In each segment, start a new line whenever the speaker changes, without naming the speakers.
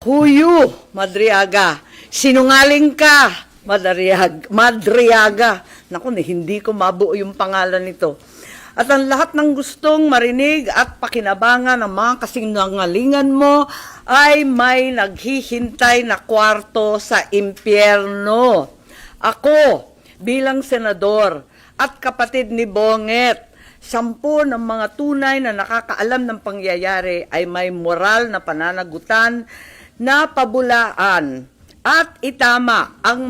Huyu, Madriaga. Sinungaling ka, Madriaga. Naku, hindi ko mabuo yung pangalan nito. At ang lahat ng gustong marinig at pakinabangan ng mga kasinungalingan mo ay may naghihintay na kwarto sa impyerno. Ako, bilang senador at kapatid ni Bonget, 10 ng mga tunay na nakakaalam ng pangyayari ay may moral na pananagutan na pabulaan at itama ang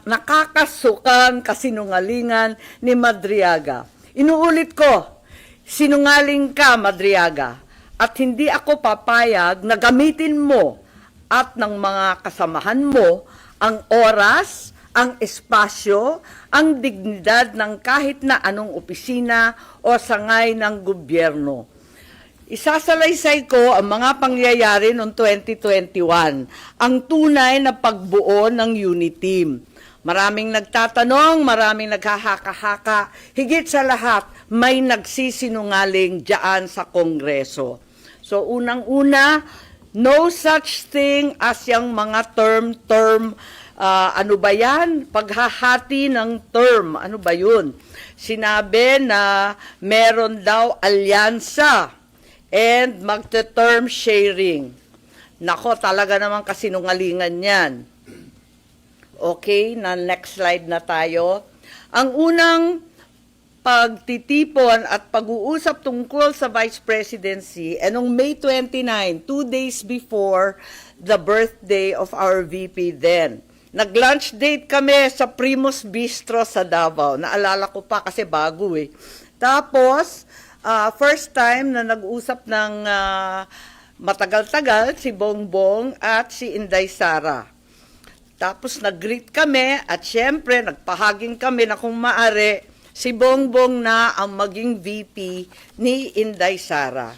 nakakasukang kasinungalingan ni Madriaga. Inuulit ko, sinungaling ka, Madriaga, at hindi ako papayag na gamitin mo at ng mga kasamahan mo ang oras, ang espasyo, ang dignidad ng kahit na anong opisina o sangay ng gobyerno. Isasalaysay ko ang mga pangyayari noong 2021, ang tunay na pagbuo ng UNITEAM. Maraming nagtatanong, maraming naghahaka-haka, higit sa lahat, may nagsisinungaling diyan sa Kongreso. So unang-una, no such thing as yung mga term, ano ba yan? Paghahati ng term, ano ba yun? Sinabi na meron daw alyansa and magte-term sharing. Nako, talaga naman kasinungalingan yan. Okay, na next slide na tayo. Ang unang pagtitipon at pag-uusap tungkol sa Vice Presidency, noong May 29, 2 days before the birthday of our VP then. Nag-lunch date kami sa Primus Bistro sa Davao. Naalala ko pa kasi bago eh. Tapos, first time na nag-usap ng matagal-tagal si Bongbong at si Inday Sara. Tapos nag-greet kami at syempre nagpahaging kami na kung maari si Bongbong na ang maging VP ni Inday Sara.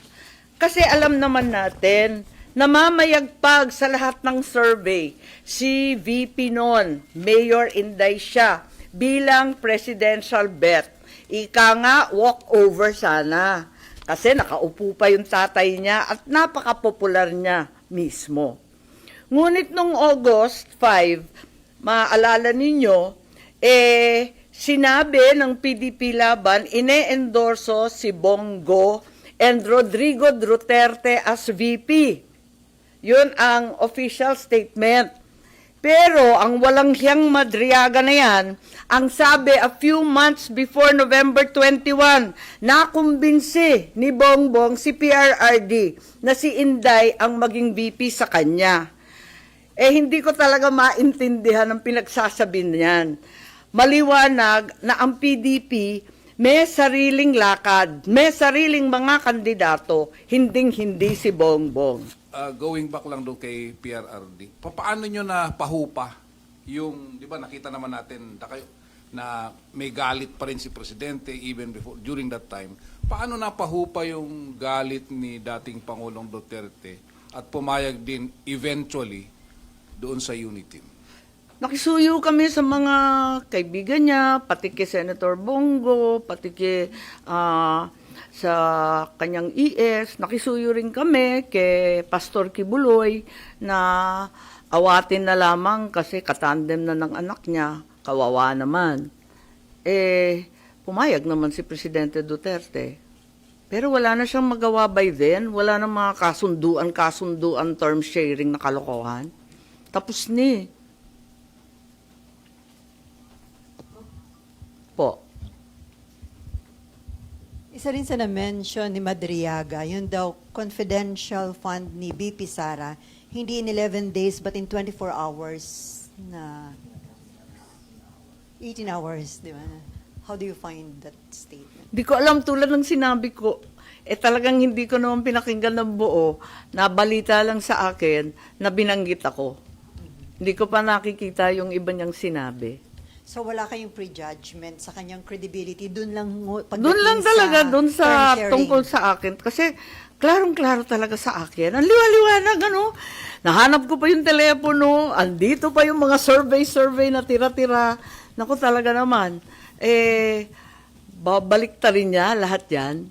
Kasi alam naman natin na mamayagpag sa lahat ng survey si VP noon, Mayor Inday siya, bilang presidential bet. Ika nga, walk over sana. Kasi nakaupo pa yung tatay niya at napaka-popular niya mismo. Ngunit noong August 5, maaalala ninyo, sinabi ng PDP Laban, ine-endorso si Bongo and Rodrigo Duterte as VP. Yun ang official statement. Pero ang walang hiyang Madriaga na yan, ang sabi a few months before November 21, nakumbinsi ni Bongbong si PRRD na si Inday ang maging VP sa kanya. Hindi ko talaga maintindihan ang pinagsasabi niyan. Maliwanag na ang PDP may sariling lakad, may sariling mga kandidato, hinding-hindi si Bongbong.
Going back lang doon kay PRRD, paano nyo na pahupa yung, di ba nakita naman natin na may galit pa rin si Presidente even before, during that time. Paano na pahupa yung galit ni dating Pangulong Duterte at pumayag din eventually doon sa UNITEAM?
Nakisuyo kami sa mga kaibigan niya, pati kay Senator Bongo, pati kay sa kanyang ES. Nakisuyo rin kami kay Pastor Kibuloy na awatin na lamang kasi katandem na ng anak niya, kawawa naman. Pumayag naman si Presidente Duterte. Pero wala na siyang magawa by then, wala na mga kasunduan, term sharing na kalokohan. Tapos ni. Po.
Isa rin sa na-mention ni Madriaga, yun daw confidential fund ni BP Sara, hindi in 11 days but in 24 hours na 18 hours, di ba? How do you find that statement?
Di ko alam, tulad ng sinabi ko, talagang hindi ko naman pinakinggan ng buo, nabalita lang sa akin na binanggit ako. Hindi ko pa nakikita yung iba niyang sinabi.
So wala kayong prejudgment sa kanyang credibility, doon lang
doon lang talaga, doon sa tungkol sa akin. Kasi klarong-klaro talaga sa akin. Ang liwa-liwanag, ano? Nahanap ko pa yung telepono, andito pa yung mga survey na tira-tira. Naku, talaga naman. Babalik ta rin niya lahat yan.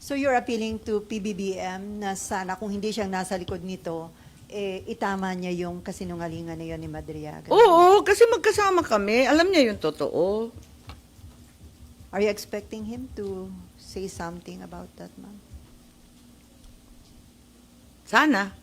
So you're appealing to PBBM na sana kung hindi siyang nasa likod nito, itama niya yung kasinungalingan na yun ni Madriaga.
Oo, kasi magkasama kami. Alam niya yung totoo.
Are you expecting him to say something about that, ma'am?
Sana.